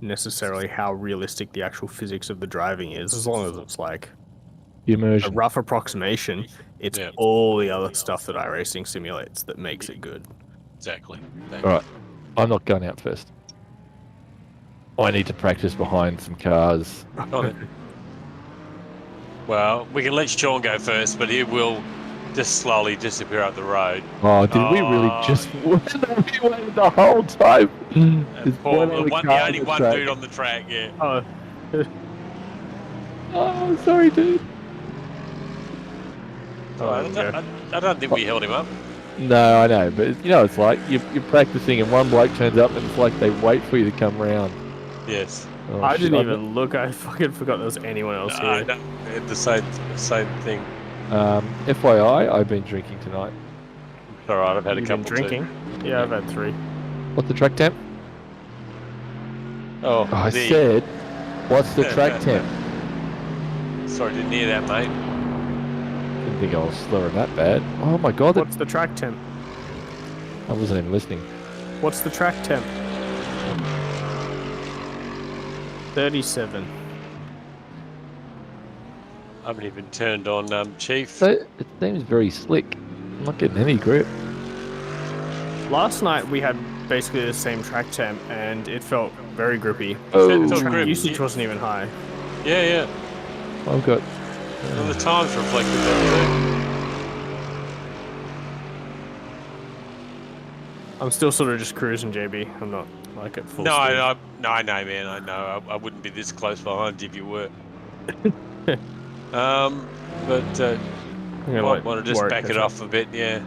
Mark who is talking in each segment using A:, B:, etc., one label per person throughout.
A: necessarily how realistic the actual physics of the driving is, as long as it's like
B: The
A: a
B: immersion.
A: rough approximation. It's
C: Yeah.
A: all the other stuff that iRacing simulates that makes it good.
C: Exactly.
B: All right, I'm not going out first. I need to practice behind some cars.
C: On it. Well, we can let Sean go first, but he will just slowly disappear up the road.
B: Oh, did we really just we waited the whole time? There's
C: Paul,
B: one other
C: the
B: car
C: only
B: on the
C: one
B: track.
C: dude on the track, yeah.
A: Oh,
B: Oh, sorry, dude.
C: I don't think we held him up.
B: No, I know, but you know, it's like you're practicing, and one bloke turns up, and it's like they wait for you to come round.
C: Yes.
B: Oh,
A: I
B: shit.
A: didn't even look. I fucking forgot there was anyone else here.
C: No, the same thing.
B: FYI, I've been drinking tonight.
C: It's all right, I've had
A: You've
C: a
A: been
C: couple
A: drinking?
C: too.
A: Yeah, I've had 3.
B: What's the track temp?
C: Oh,
B: I said, what's the track temp?
C: Sorry, didn't hear that, mate.
B: Didn't think I was slurring that bad. Oh my god,
A: What's the track temp?
B: I wasn't even listening.
A: What's the track temp? 37.
C: I haven't even turned on Chief.
B: So it seems very slick. I'm not getting any grip.
A: Last night we had basically the same track temp and it felt very grippy.
B: Oh.
A: The track
C: grip.
A: usage wasn't even high.
C: Yeah.
B: I've got.
C: And the times reflected that
A: I'm still sort of just cruising, JB. I'm not like at
C: too.
A: full
C: No,
A: speed.
C: I know, man. I know. I wouldn't be this close behind if you were. But want to just back it off a bit, yeah.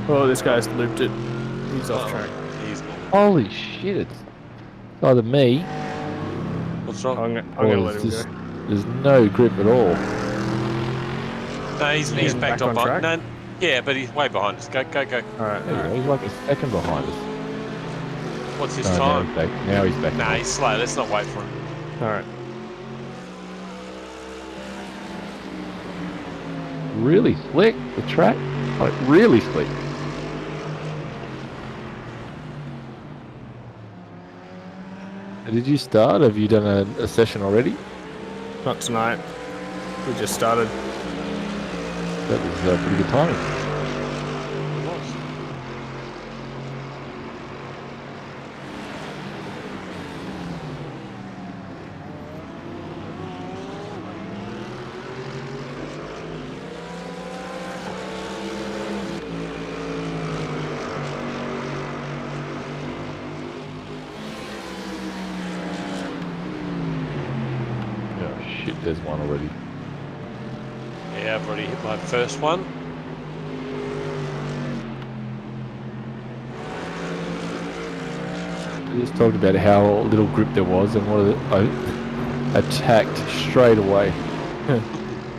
A: Oh, this guy's looped it. He's off track.
C: He's,
B: Holy shit! It's either me.
C: what's wrong?
A: I'm gonna let him
B: there's
A: go.
B: There's no grip at all.
C: No, he's
A: back
C: backed
A: on
C: off.
A: track?
C: No, yeah, but he's way behind us. Go.
A: Alright.
B: He's like a second behind us.
C: What's his
B: No,
C: time?
B: now he's back.
C: Nah, he's slow. Let's not wait for him.
A: Alright.
B: Really slick, the track. Like, really slick. Did you start? Have you done a session already?
A: Not tonight. We just started.
B: That was pretty good timing. Oh shit, there's one already.
C: Yeah, I've already hit my first one.
B: We just talked about how little grip there was, and what I attacked straight away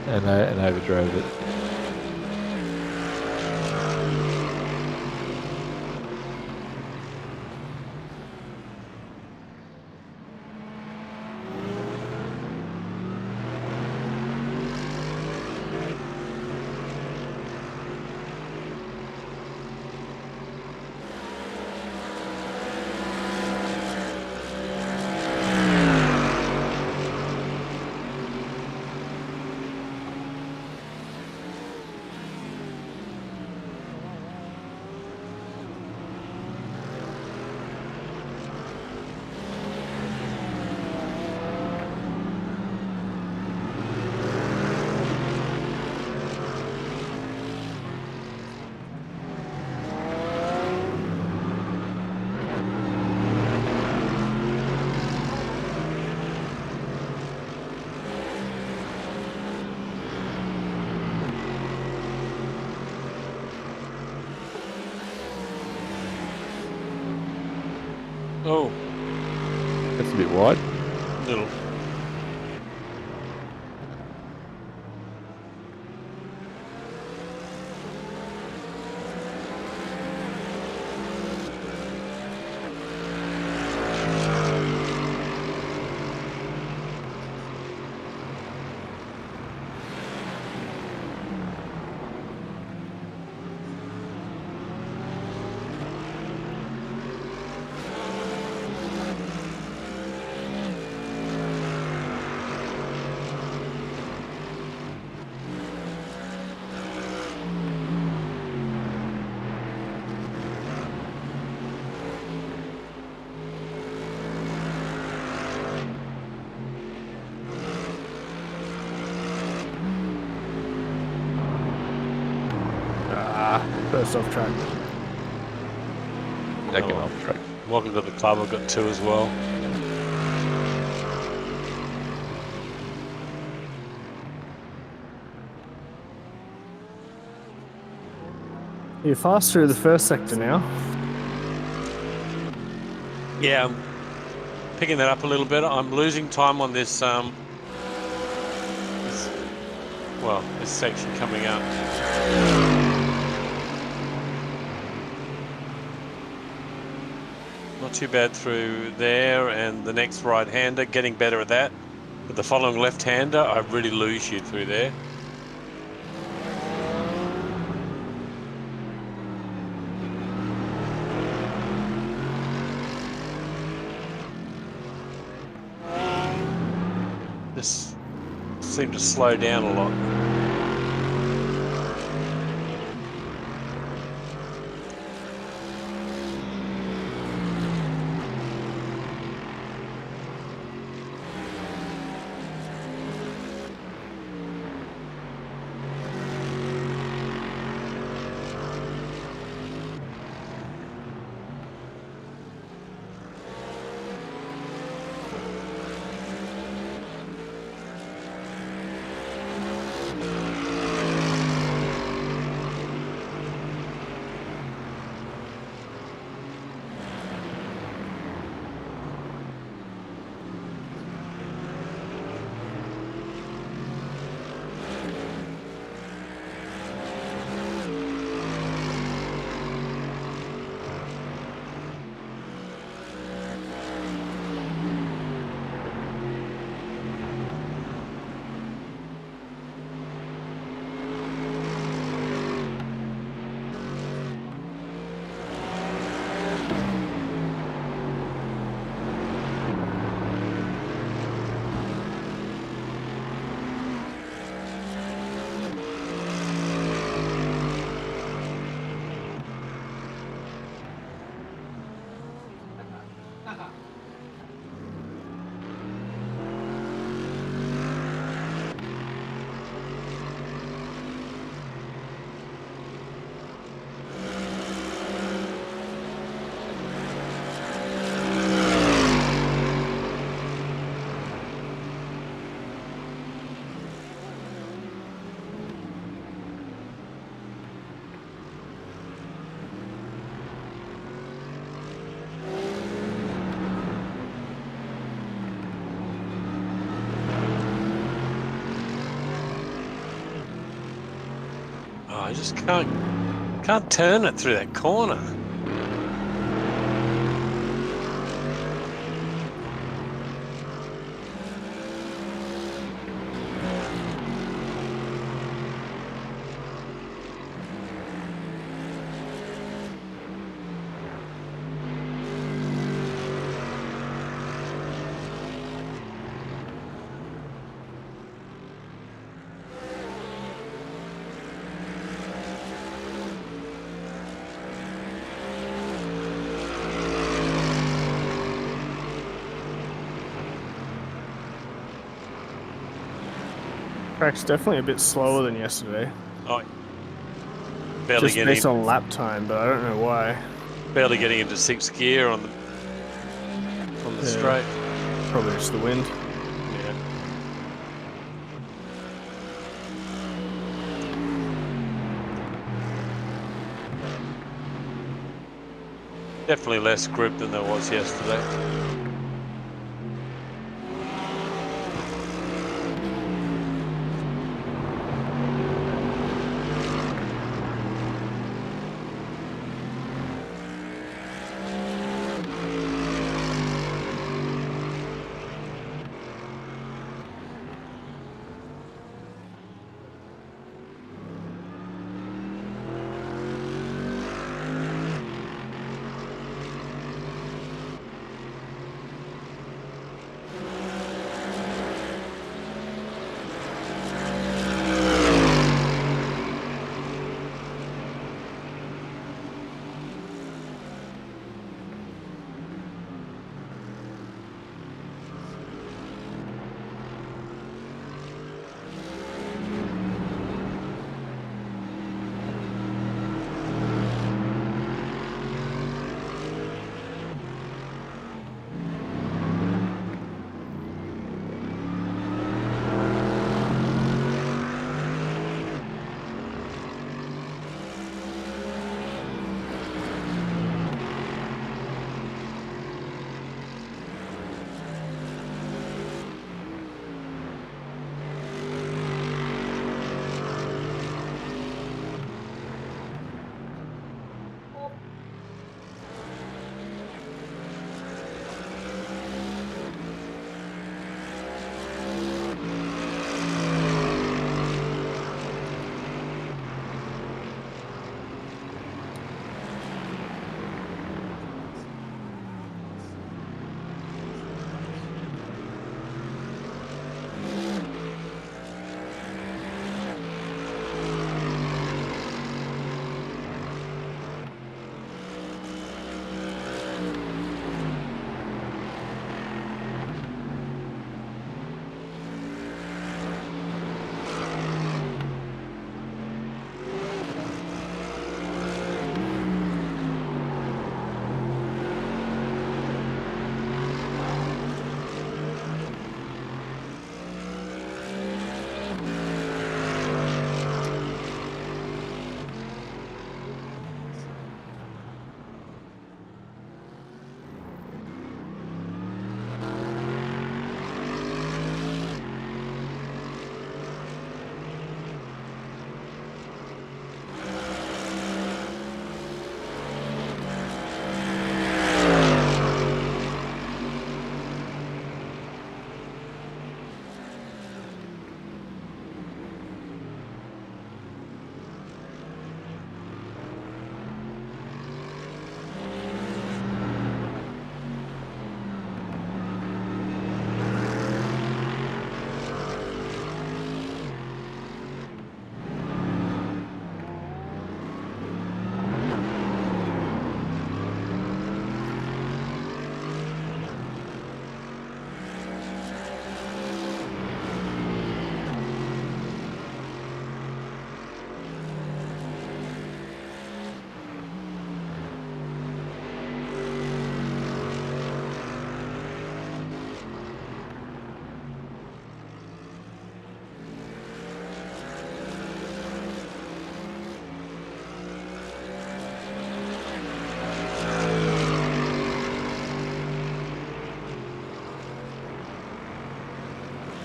B: and overdrove it.
C: Oh,
B: That's a bit wide.
C: little.
A: just off track.
B: Second
C: Oh,
B: off track.
C: welcome to the club. I've got 2 as well.
A: You're fast through the first sector now.
C: Yeah, I'm picking that up a little bit. I'm losing time on this, this section coming up. Not too bad through there, and the next right-hander, getting better at that. But the following left-hander, I really lose you through there. Just seem to slow down a lot. Oh, I just can't turn it through that corner.
A: Track's definitely a bit slower than yesterday.
C: Oh, barely
A: Just based
C: getting
A: on lap time, but I don't know why.
C: getting into 6th gear on the
A: Yeah.
C: straight.
A: Probably just the wind.
C: Yeah. Definitely less grip than there was yesterday.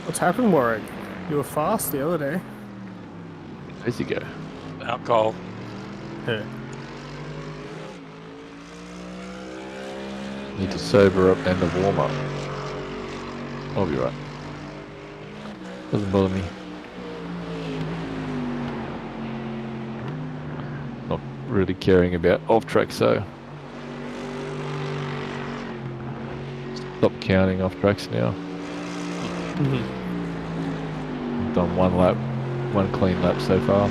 A: What's happened, Warwick? You were fast the other day.
B: Days ago.
C: Alcohol.
A: Huh.
B: Need to sober up and a warm up. I'll be right. Doesn't bother me. Not really caring about off track, so stop counting off tracks now. I've done one lap, one clean lap so far.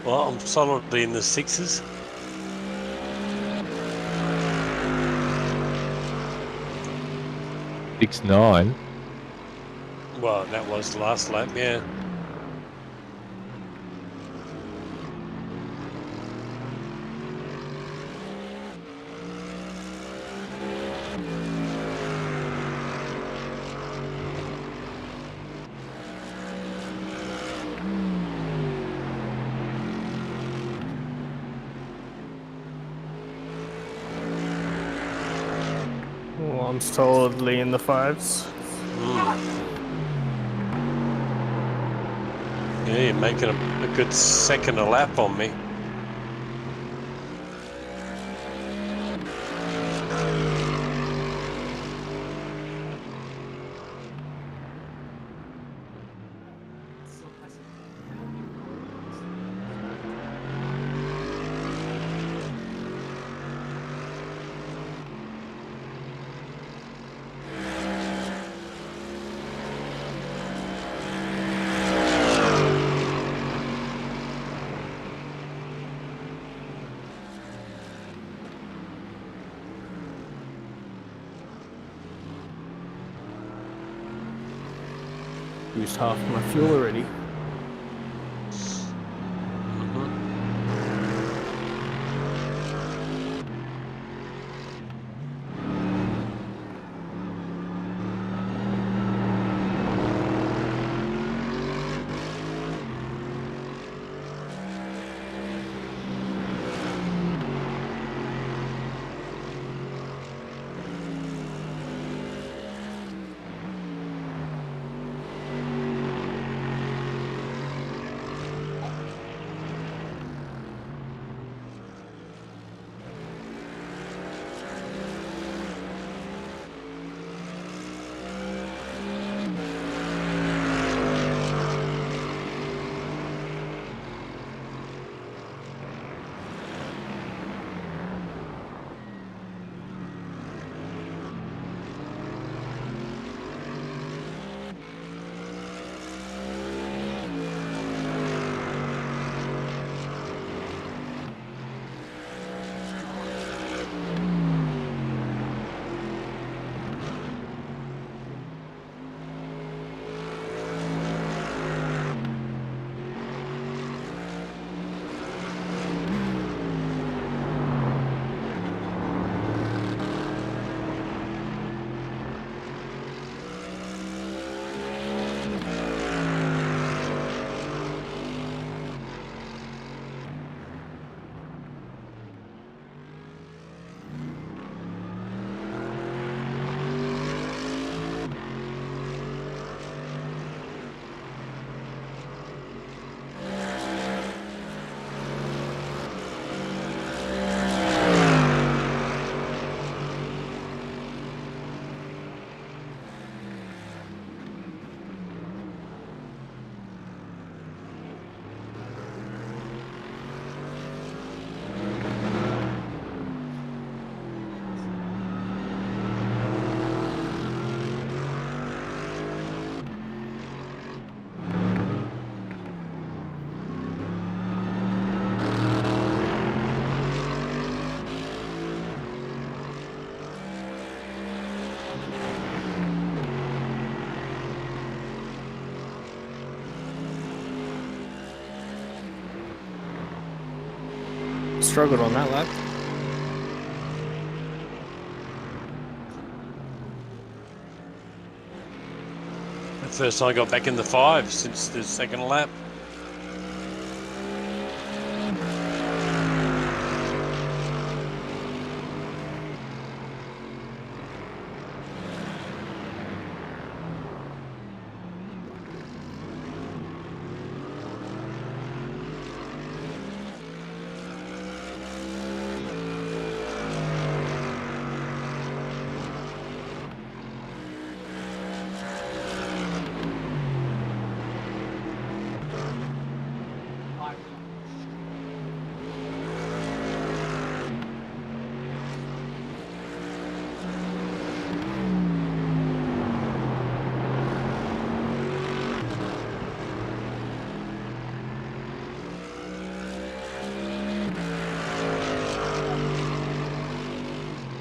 C: Well, I'm solidly in the sixes.
B: Six nine.
C: Well, that was the last lap, yeah.
A: Well, I'm solidly in the fives.
C: Yeah, you're making a good second a lap on me.
A: Used half my fuel already. Struggled on that lap.
C: The first time I got back in the 5 since the second lap.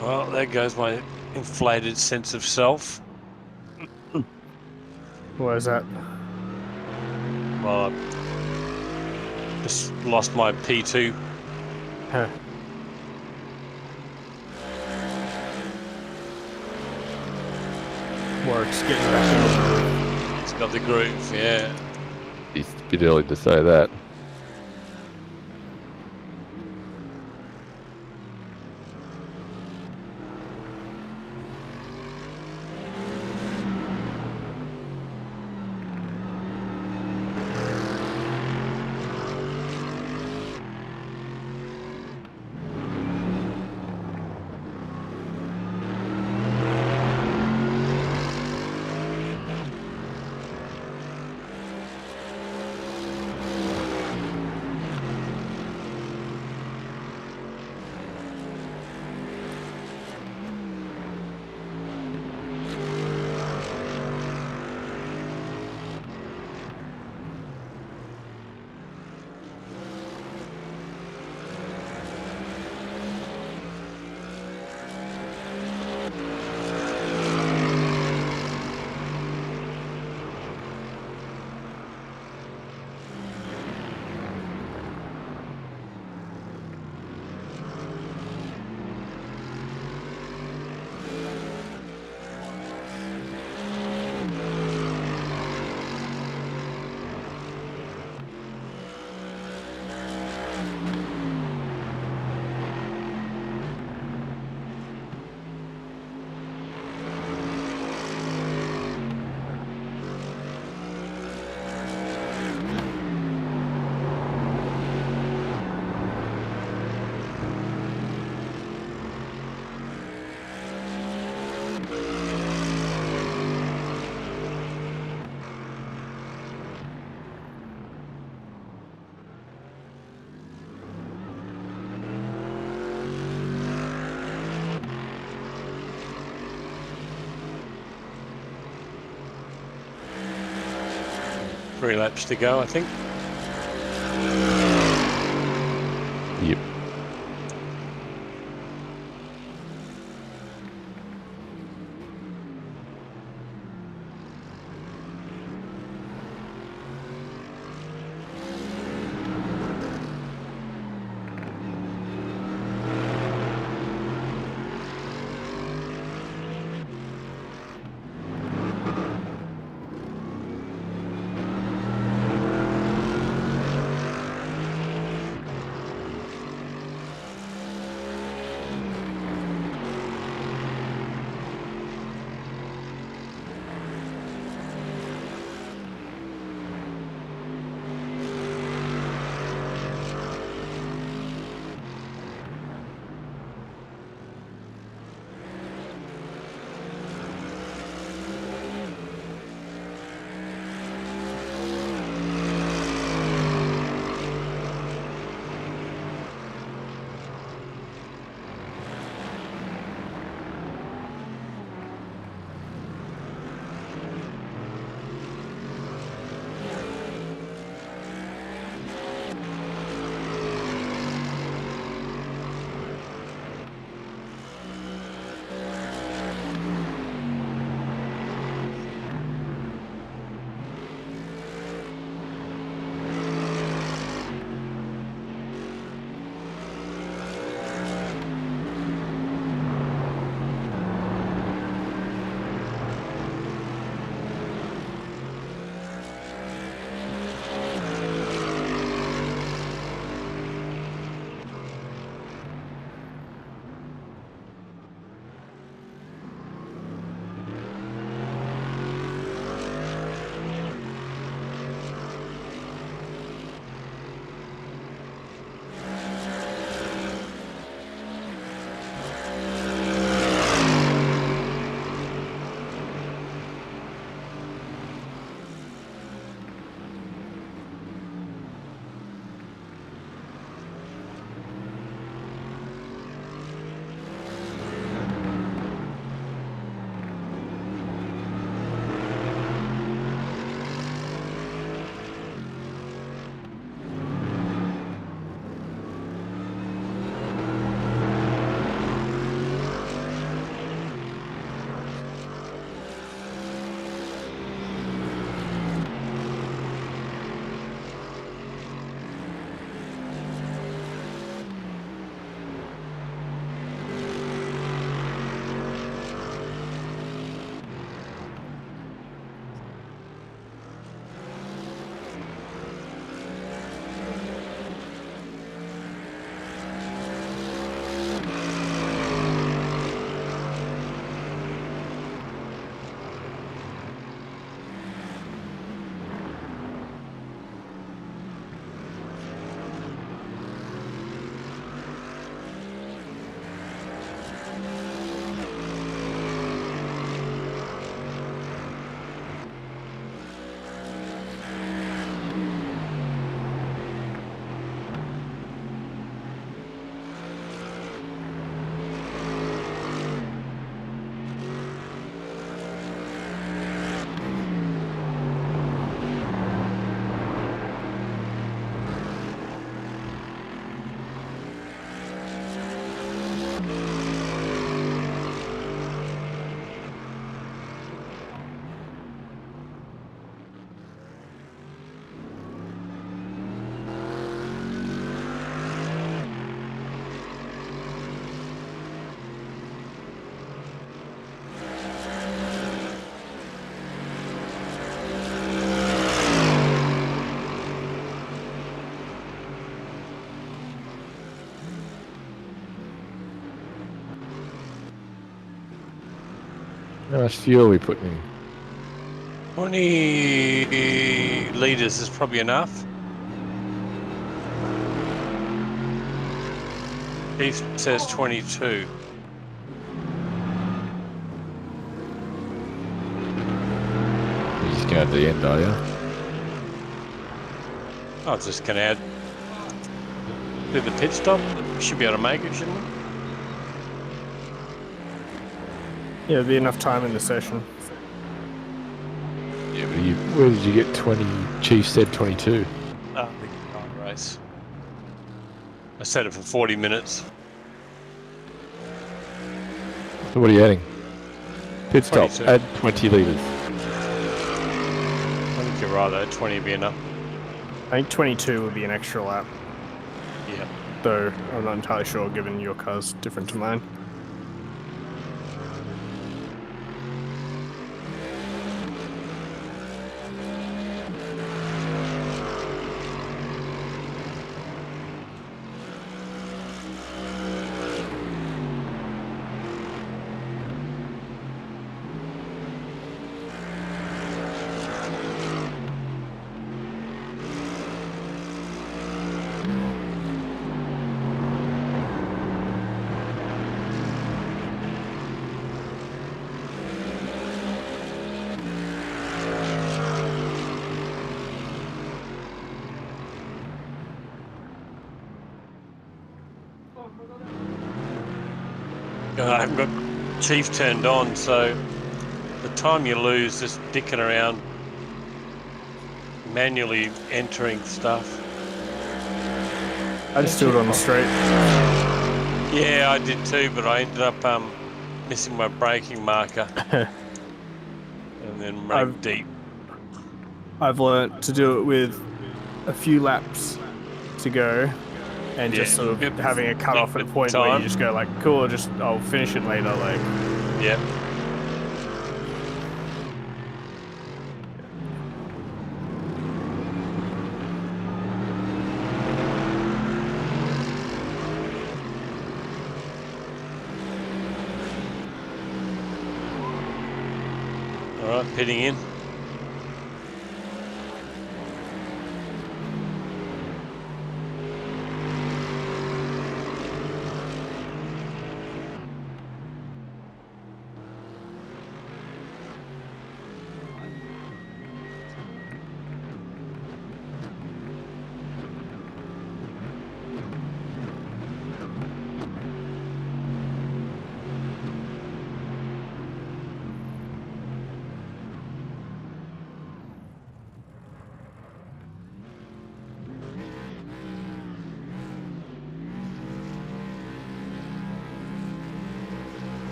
C: Well, there goes my inflated sense of self.
A: What is that?
C: Well, I just lost my P2.
A: Huh. Works getting back into the groove.
C: It's got the groove, yeah.
B: It's a bit early to say that.
C: Three laps to go, I think.
B: Yep. How much fuel are we putting in?
C: 20 litres is probably enough. Chief says 22.
B: You're just going to the end, are you?
C: I was just going to add to the pit stop. We should be able to make it, shouldn't we?
A: Yeah, there'll be enough time in the session.
B: Yeah, but where did you get 20? Chief said 22.
C: Oh, big time race. I set it for 40 minutes.
B: So what are you adding? Pit stop,
C: 22.
B: add 20 litres.
C: I think you're right though, 20 would be enough.
A: I think 22 would be an extra lap,
C: Yeah.
A: though I'm not entirely sure given your car's different to mine.
C: I haven't got Chief turned on, so the time you lose just dicking around, manually entering stuff.
A: I just do it on the straight.
C: Yeah, I did too, but I ended up missing my braking marker and then running deep.
A: I've learnt to do it with a few laps to go and just sort of having a cut off at a point where you just go like, cool, I'll finish it later. Like,
C: yeah. All right, pitting in.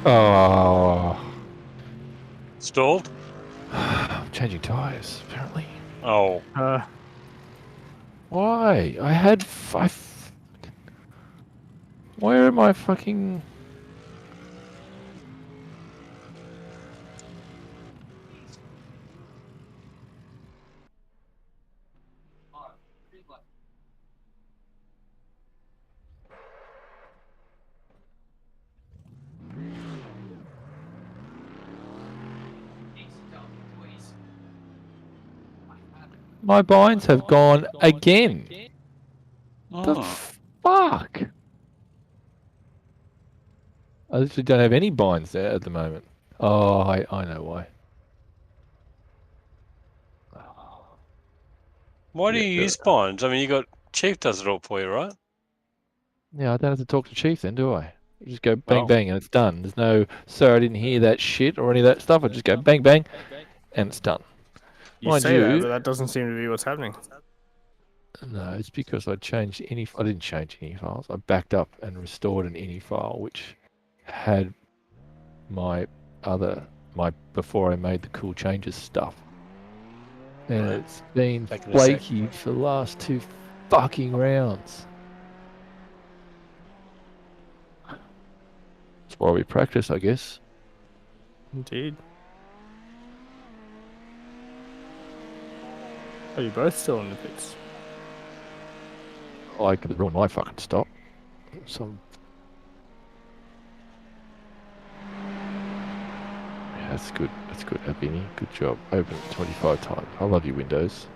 B: Oh.
C: Stalled?
B: I'm changing tyres, apparently.
C: Oh.
B: Why? I had five. Where am I fucking... My binds have gone again. The fuck? I literally don't have any binds there at the moment. Oh, I know why.
C: Why do you use binds? I mean, you got Chief does it all for you, right?
B: Yeah, I don't have to talk to Chief then, do I? I just go bang bang and it's done. There's no, sir, I didn't hear that shit or any of that stuff. I just go bang bang and it's done.
A: you say that, but that doesn't seem to be what's happening.
B: No, it's because I changed any. I didn't change any files. I backed up and restored an any file which had my before I made the cool changes stuff. And it's been flaky for the last 2 fucking rounds. That's why we practice, I guess.
A: Indeed. Are you both still in the pits?
B: I could ruin my fucking stop. So That's good. That's good, Albini. Good job. Open it 25 times. I love you, Windows.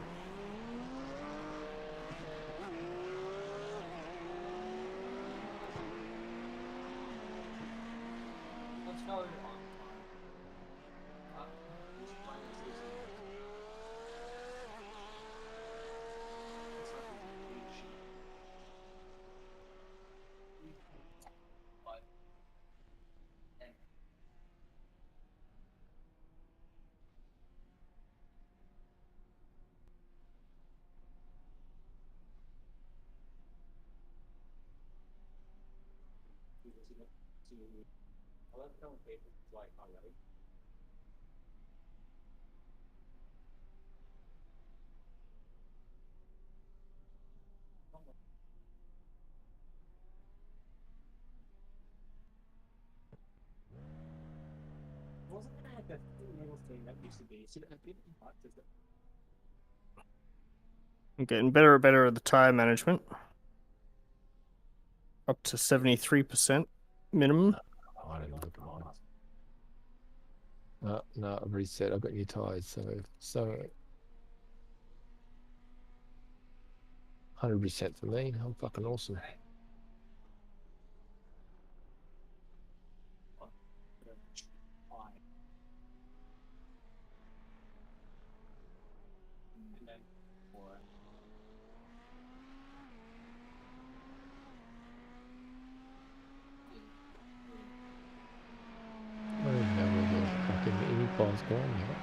A: I'm getting better and better at the tire management. Up to 73% minimum.
B: Oh, I didn't look at mine. No, I've reset. I've got new tires, so 100% for me. I'm fucking awesome. I don't even know where the fucking any file's gone now.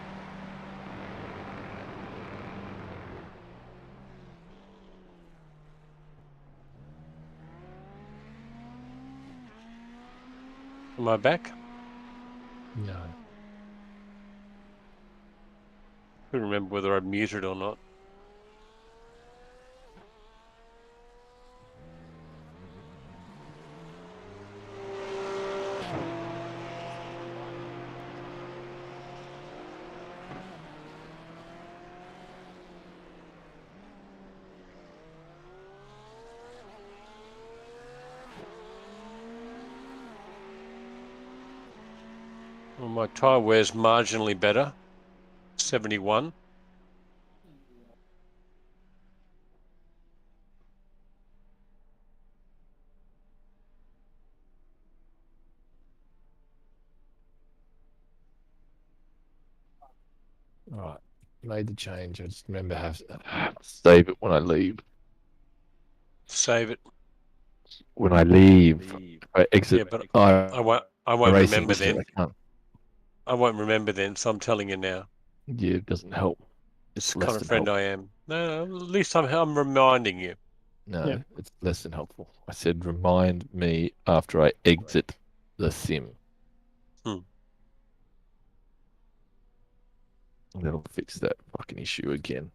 C: Am I back?
B: No.
C: I couldn't remember whether I muted or not. Well, my tyre wear's marginally better. 71.
B: All right. Made the change. I just remember have to save it when I leave.
C: Save it.
B: When I leave, I exit.
C: Yeah, but
B: I
C: won't
B: racing
C: remember
B: history,
C: then.
B: I can't.
C: I won't remember then, so I'm telling you now.
B: Yeah, it doesn't help.
C: It's
B: It's
C: the
B: less
C: kind of
B: than
C: friend
B: helpful.
C: I am. No, at least I'm reminding you.
B: No,
A: Yeah.
B: it's less than helpful. I said remind me after I exit the sim. That'll fix that fucking issue again.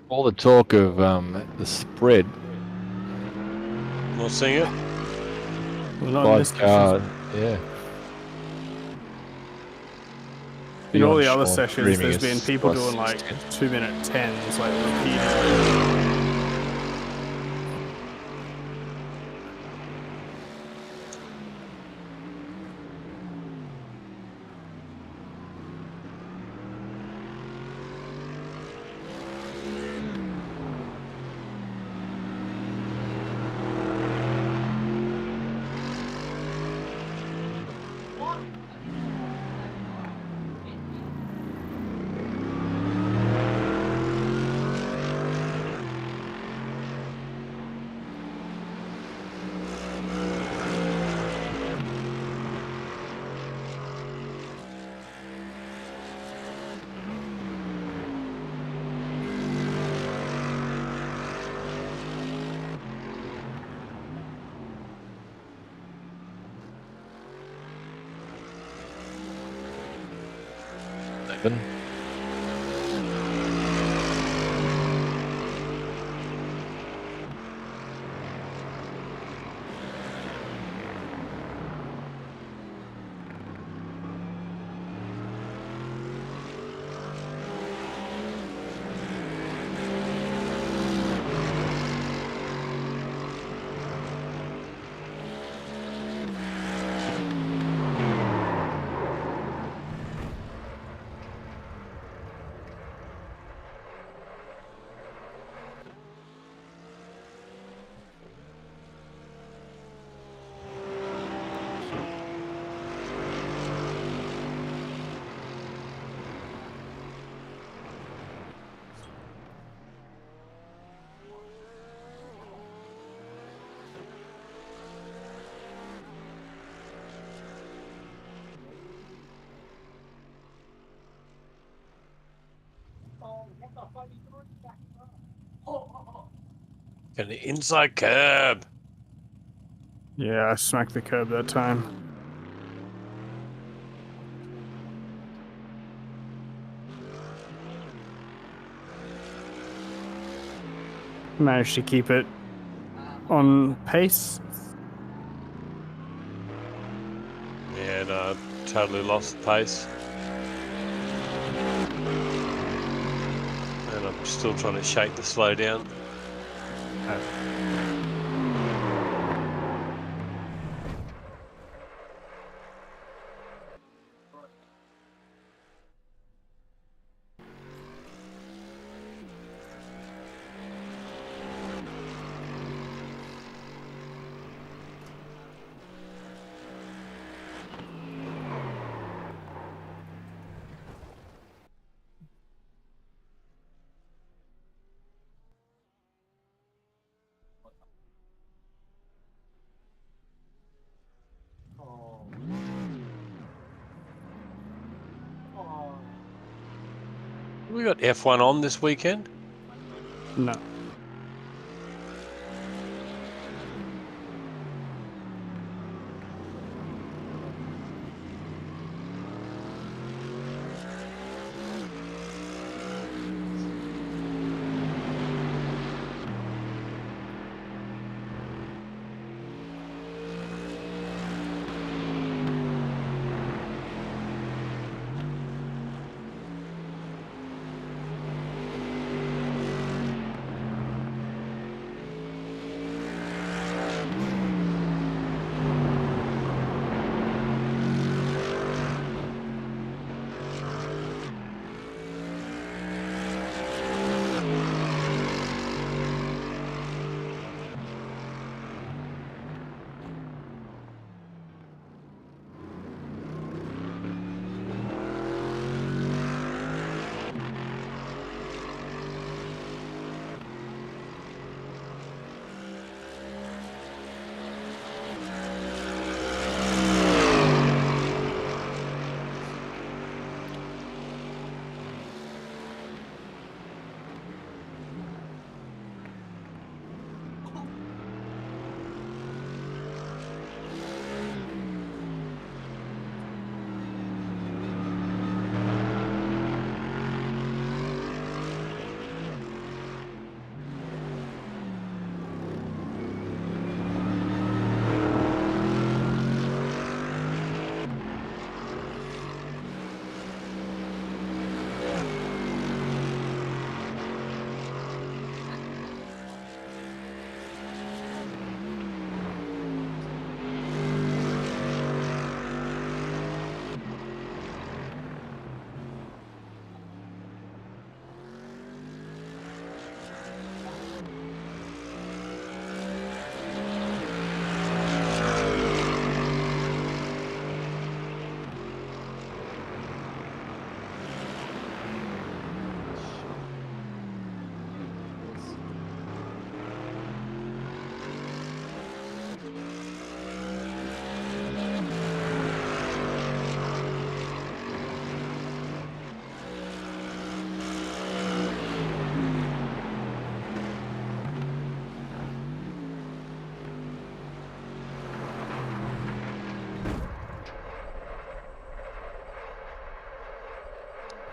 B: All the talk of the spread.
C: Not seeing it?
A: Well, not in this
B: 5
A: session.
B: cars, yeah.
A: In all the
B: Beyond
A: other
B: Sean
A: sessions,
B: screaming
A: there's
B: is
A: been people
B: plus
A: doing like
B: 10.
A: 2-minute 10s, like repeatedly.
B: Then
C: Got an inside curb.
A: Yeah, I smacked the curb that time. Managed to keep it on pace.
C: Yeah, no, totally lost the pace. And I'm still trying to shake the slow down. We got F1 on this weekend.
A: No.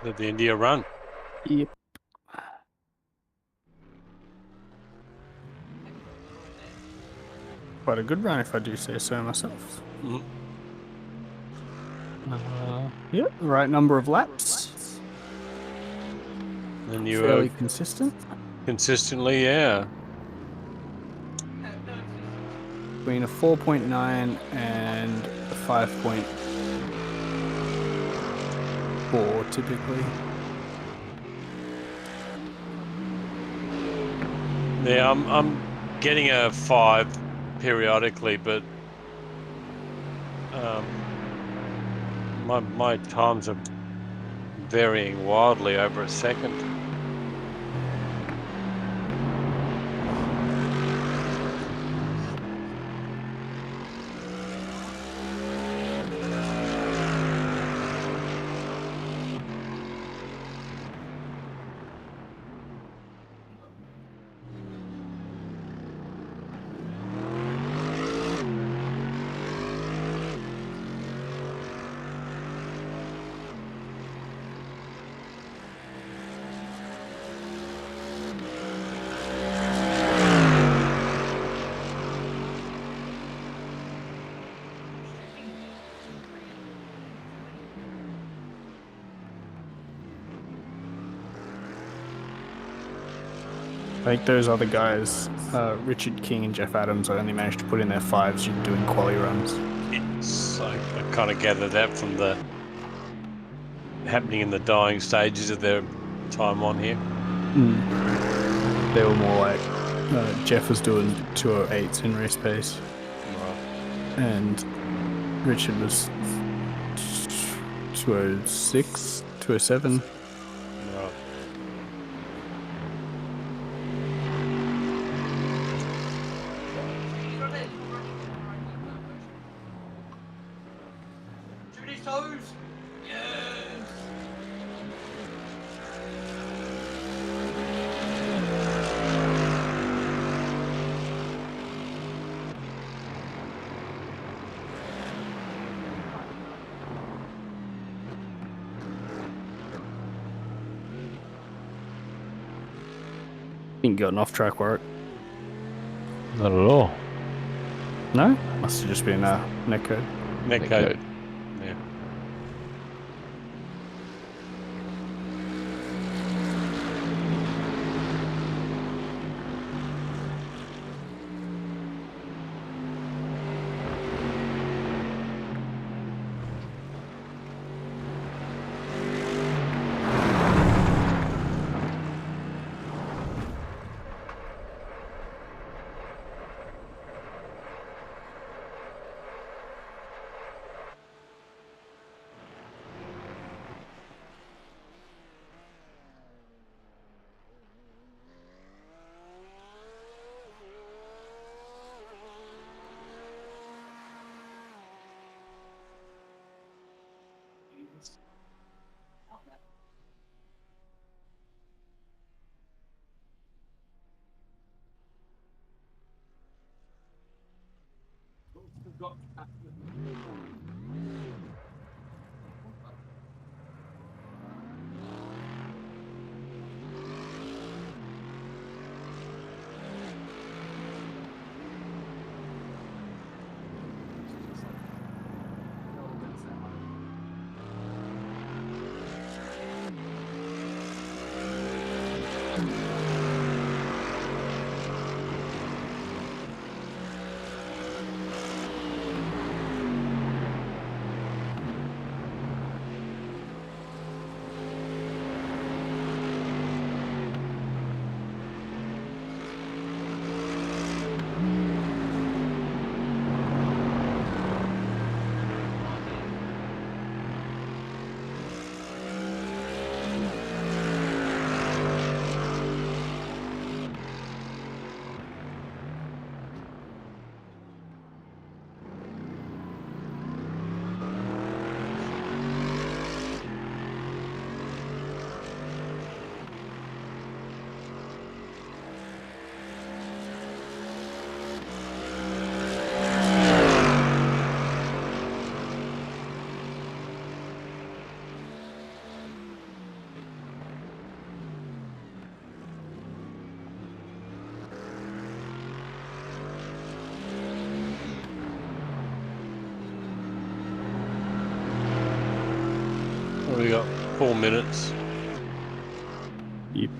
C: at the end of your run.
A: Yep. Quite a good run, if I do say so myself.
C: Mm.
A: Yep, the right number of laps.
C: And you
A: Fairly
C: were
A: consistent.
C: consistently, yeah.
A: Between a 4.9 and a 5.4 typically.
C: Yeah, I'm getting a 5 periodically, but my times are varying wildly over a second.
A: I think those other guys, Richard King and Jeff Adams, only managed to put in their 5s doing quali runs.
C: Yes, I kind of gather that from the happening in the dying stages of their time on here.
A: They were more like Jeff was doing 208s in race pace,
C: Right.
A: and Richard was 206, 207.
C: Right.
A: Ain't gotten off track work.
B: Not at all.
A: No? Must have just been netcode.
C: Netcode. Yeah. We got 4 minutes.
A: Yep.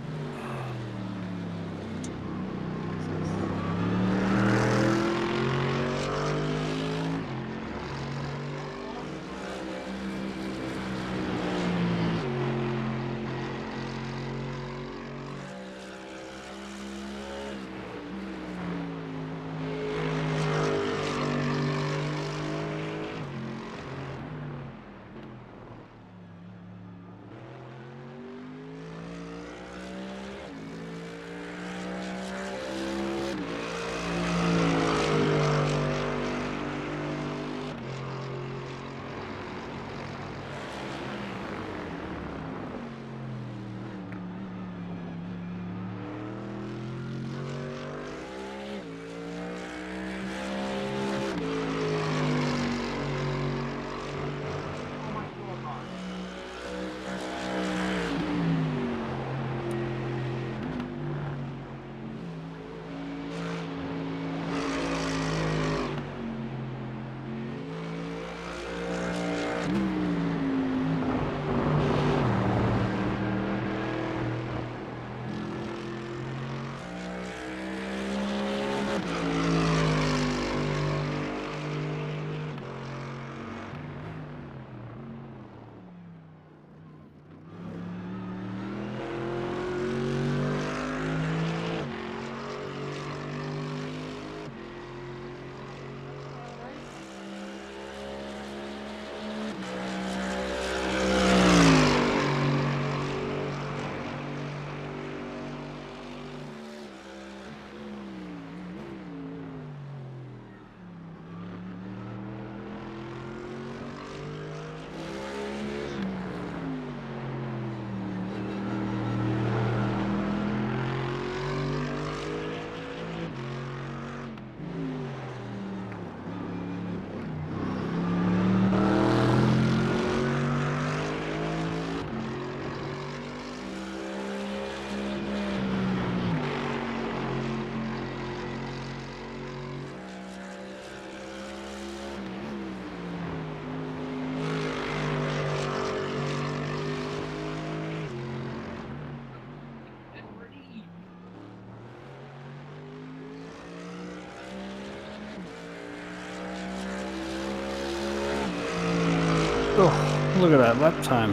A: Oh, look at that lap time.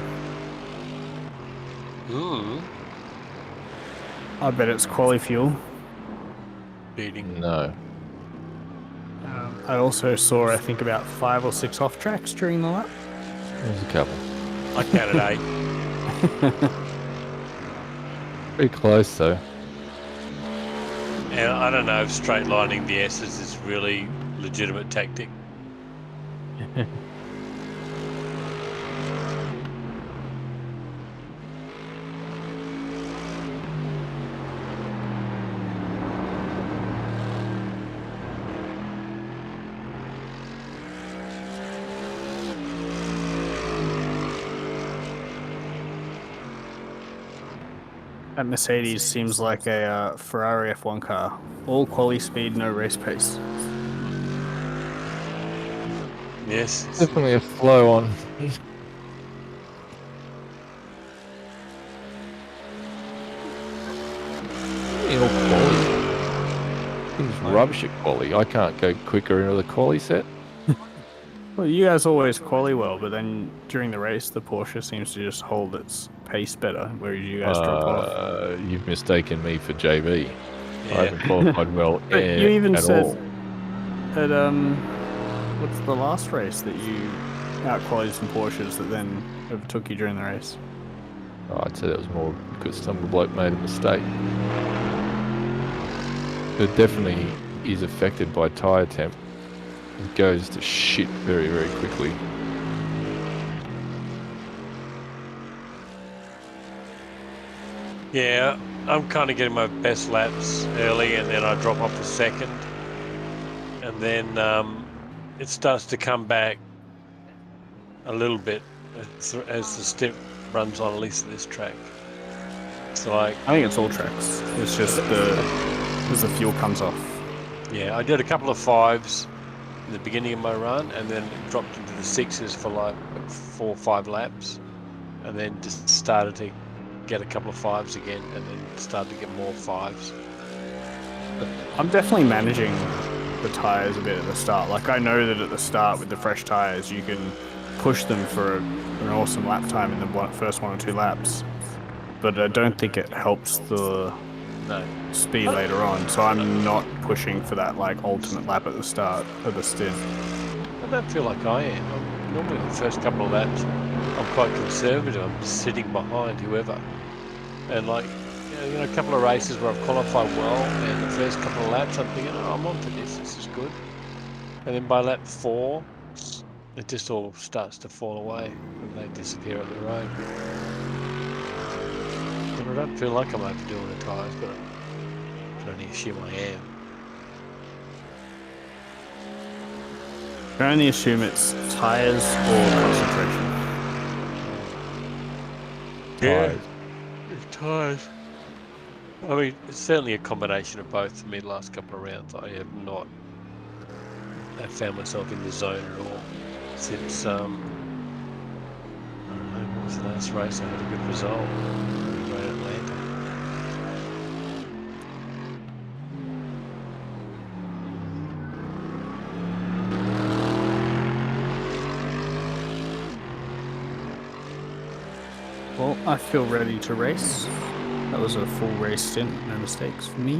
A: I bet it's quali fuel.
C: Beating.
B: No.
A: I also saw, I think, about 5 or 6 off tracks during the lap.
B: There's a couple.
C: I counted 8.
B: Pretty close though.
C: And I don't know if straight lining the S's is really legitimate tactic.
A: That Mercedes seems like a Ferrari F1 car. All quali speed, no race pace.
C: Yes.
B: Definitely a flow on. All quali. Things rubbish at quali. I can't go quicker into the quali set.
A: Well, you guys always quali well, but then during the race, the Porsche seems to just hold its pace better, whereas you guys drop off.
B: You've mistaken me for JB.
C: Yeah.
B: I haven't qualified well
A: But you even
B: at
A: said
B: all.
A: at what's the last race that you out-qualified some Porsches that then overtook you during the race?
B: Oh, I'd say that was more because some bloke made a mistake. But it definitely is affected by tyre temp. It goes to shit very, very quickly.
C: Yeah, I'm kind of getting my best laps early, and then I drop off a second, and then it starts to come back a little bit as the step runs on, at least at this track. It's like,
A: I think it's all tracks. It's just as the fuel comes off.
C: yeah, I did a couple of 5s in the beginning of my run, and then it dropped into the 6s for like 4 or 5 laps, and then just started to get a couple of 5s again, and then started to get more 5s.
A: I'm definitely managing the tires a bit at the start. Like I know that at the start with the fresh tires, you can push them for an awesome lap time in the first 1 or 2 laps, but I don't think it helps the speed later on. So I'm not pushing for that like ultimate lap at the start of the stint.
C: I don't feel like I am. Normally the first couple of laps, I'm quite conservative. I'm just sitting behind whoever, and like a couple of races where I've qualified well, and the first couple of laps I'm thinking, oh, I'm on for this. This is good. And then by lap 4, it just all starts to fall away and they disappear at the road. But I don't feel like I'm overdoing the tyres, but I can only assume I am.
A: I can only assume it's tires or concentration.
C: Yeah, it's tyres. I mean, it's certainly a combination of both for me the last couple of rounds. I have not found myself in the zone at all since, I don't know, what was the last race I had a good result? Right, Atlanta.
A: Well, I feel ready to race. That was a full race stint, no mistakes for me.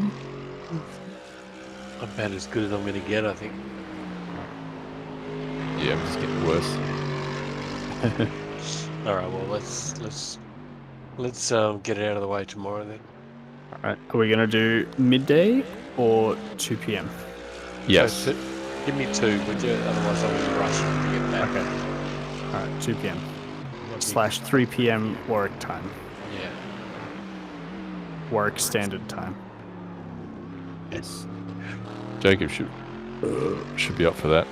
C: I'm about as good as I'm going to get, I think.
B: Yeah, I'm just getting worse.
C: All right, well, let's get it out of the way tomorrow then.
A: All right, are we gonna do midday or 2 p.m.?
B: Yes.
C: Give me 2, would you? Otherwise, I will be rushing to get back.
A: Okay. All right, 2 p.m. / 3 p.m. Warwick time.
C: Yeah.
A: Warwick Standard Time. Yes.
B: Jacob should be up for that.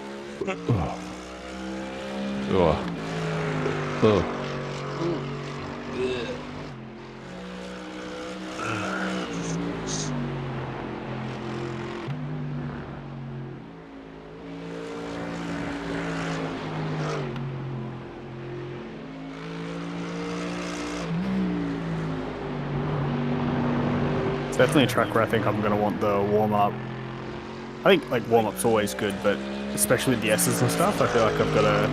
B: Oh. Oh.
A: It's definitely a track where I think I'm going to want the warm-up. I think like warm-up's always good, but especially with the S's and stuff, I feel like I've got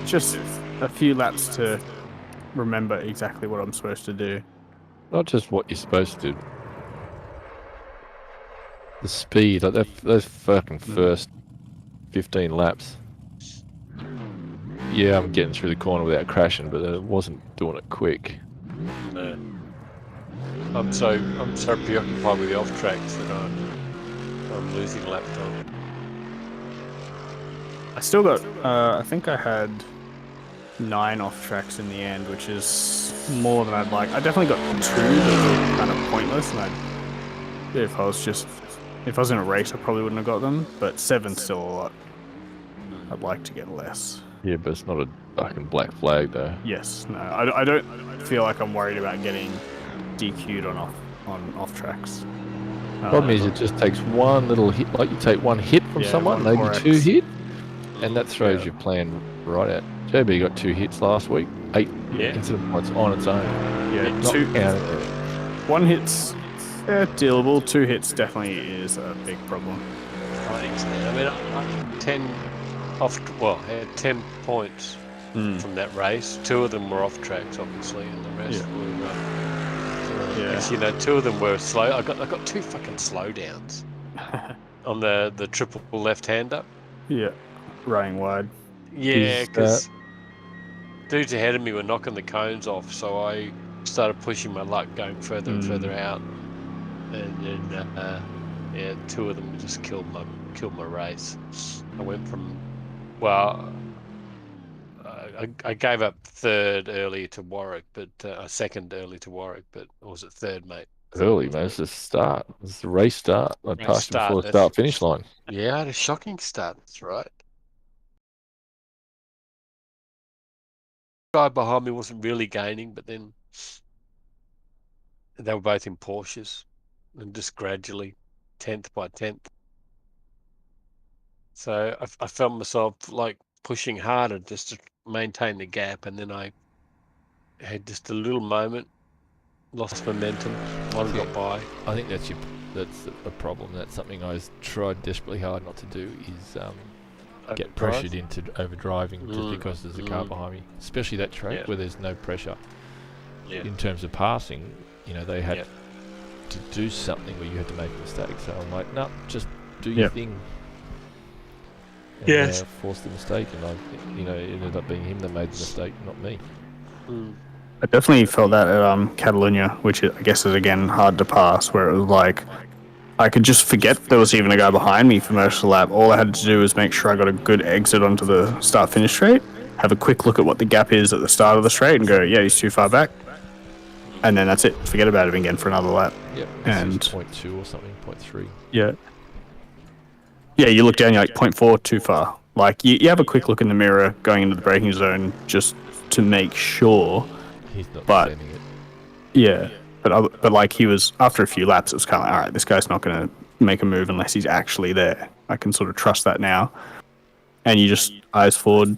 A: just a few laps to remember exactly what I'm supposed to do.
B: Not just what you're supposed to do. The speed, like those fucking first 15 laps. Yeah, I'm getting through the corner without crashing, but I wasn't doing it quick.
C: No. I'm so preoccupied with the off tracks that I'm losing lap time.
A: I still got, I think I had 9 off tracks in the end, which is more than I'd like. I definitely got 2 that were kind of pointless, and if I was in a race, I probably wouldn't have got them. But 7's still a lot. I'd like to get less.
B: Yeah, but it's not a fucking black flag though.
A: Yes, no, I don't feel like I'm worried about getting DQ'd on off tracks.
B: Problem is, it just takes one little hit. Like you take one hit from someone, maybe 2 hits, and that throws your plan right out. JB got 2 hits last week, 8 incident points on its own.
A: Yeah,
B: not
A: 2.
B: Counted.
A: 1 hit's dealable. 2 hits definitely is a big problem.
C: I mean, I had 10 points from that race. 2 of them were off tracks, obviously, and the rest were. You know, 2 of them were slow. I got 2 fucking slowdowns on the triple left-hander.
A: Yeah, running wide.
C: Yeah, because dudes ahead of me were knocking the cones off, so I started pushing my luck, going further and further out, and then 2 of them just killed my race. I went from I gave up 3rd early to Warwick, but 2nd early to Warwick, but or was it 3rd, mate?
B: Early, man. It's the start. It's the race start. I passed you before the start finish line.
C: Yeah, I had a shocking start. That's right. The guy behind me wasn't really gaining, but then they were both in Porsches, and just gradually, 10th by 10th. So I felt myself like pushing harder just to maintain the gap, and then I had just a little moment, lost momentum. One got by.
B: I think that's a problem. That's something I tried desperately hard not to do. Is get pressured into overdriving just because there's a car behind me, especially that track where there's no pressure. In terms of passing, you know, they had to do something where you had to make a mistake. So I'm like, no, just do your thing. And, forced the mistake, and it ended up being him that made the mistake, not me.
A: I definitely felt that at Catalunya, which I guess is again hard to pass, where it was like I could just forget there was even a guy behind me for most of the lap. All I had to do was make sure I got a good exit onto the start-finish straight, have a quick look at what the gap is at the start of the straight, and go, yeah, he's too far back. And then that's it. Forget about it again for another lap.
B: Yep.
A: And
B: 0.2 or something, 0.3.
A: Yeah. Yeah, you look down, you're like 0.4 too far. Like you have a quick look in the mirror going into the braking zone just to make sure.
B: He's not
A: defending
B: it.
A: Yeah, but like he was after a few laps, it was kind of like, all right, this guy's not going to make a move unless he's actually there. I can sort of trust that now. And you just eyes forward,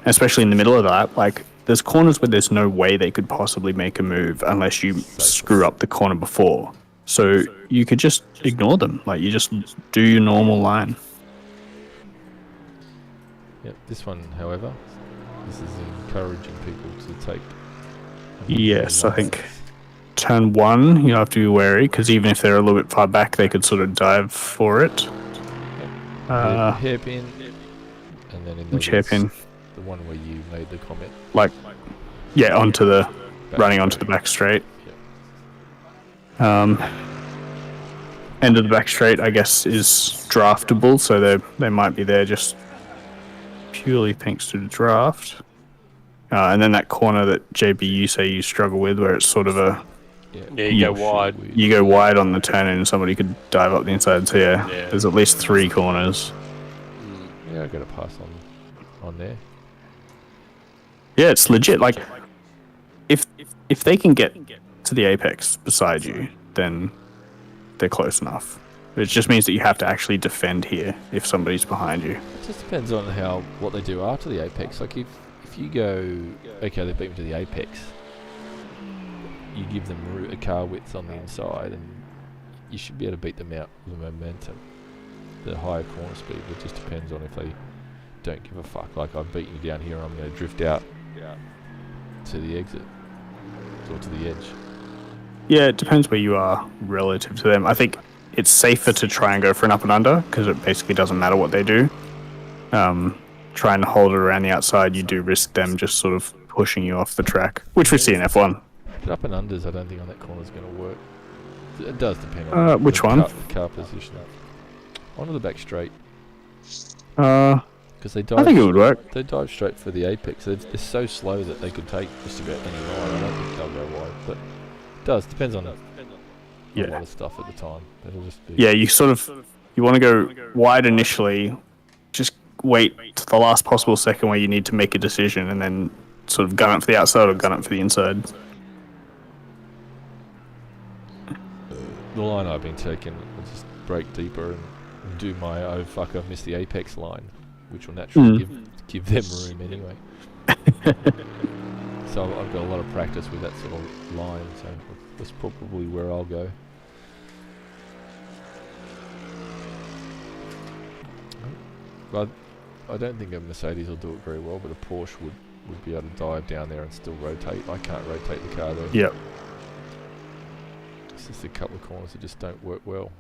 A: especially in the middle of the lap. Like there's corners where there's no way they could possibly make a move unless you screw up the corner before. So you could just ignore them. Like you just do your normal line.
B: Yep. This one, however, this is encouraging people to take.
A: Yes, I think turn 1 you have to be wary because even if they're a little bit far back, they could sort of dive for it.
B: Hairpin, and then in
A: which hairpin?
B: The one where you made the comment.
A: Like, yeah, onto the running onto the back straight. End of the back straight, I guess, is draftable, so they might be there just purely thanks to the draft. And then that corner that JB you say you struggle with, where it's sort of a
C: you go wide.
A: You go wide on the turn, and somebody could dive up the inside. So there's at least 3 corners.
B: Yeah, I got to pass on there.
A: Yeah, it's legit. Like, if they can get to the apex beside you, then they're close enough. It just means that you have to actually defend here if somebody's behind you.
B: It just depends on what they do after the apex. Like if you go, okay, they beat me to the apex, you give them a car width on the inside, and you should be able to beat them out with the momentum. The higher corner speed, it just depends on if they don't give a fuck. Like I've beaten you down here, and I'm going to drift out to the exit or to the edge.
A: Yeah, it depends where you are relative to them. I think it's safer to try and go for an up and under because it basically doesn't matter what they do. Trying to hold it around the outside, you do risk them just sort of pushing you off the track, which we see in F1.
B: But up and unders, I don't think on that corner is going to work. It does depend on
A: which one?
B: Car position. Onto the back straight. Because they dive.
A: I think it would work.
B: They dive straight for the apex. They're so slow that they could take just about any line. I don't think they'll go wide, but it does depends on a lot of stuff at the time. It'll just be
A: you want to go wide initially. Just wait to the last possible second where you need to make a decision, and then sort of gun it for the outside or gun it for the inside.
B: The line I've been taking, I'll just break deeper and do my "oh fuck, I've missed the apex" line, which will naturally give them room anyway. So I've got a lot of practice with that sort of line, so that's probably where I'll go. But I don't think a Mercedes will do it very well, but a Porsche would be able to dive down there and still rotate. I can't rotate the car though.
A: Yep.
B: It's just a couple of corners that just don't work well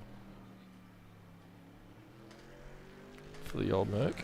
B: for the old Merc.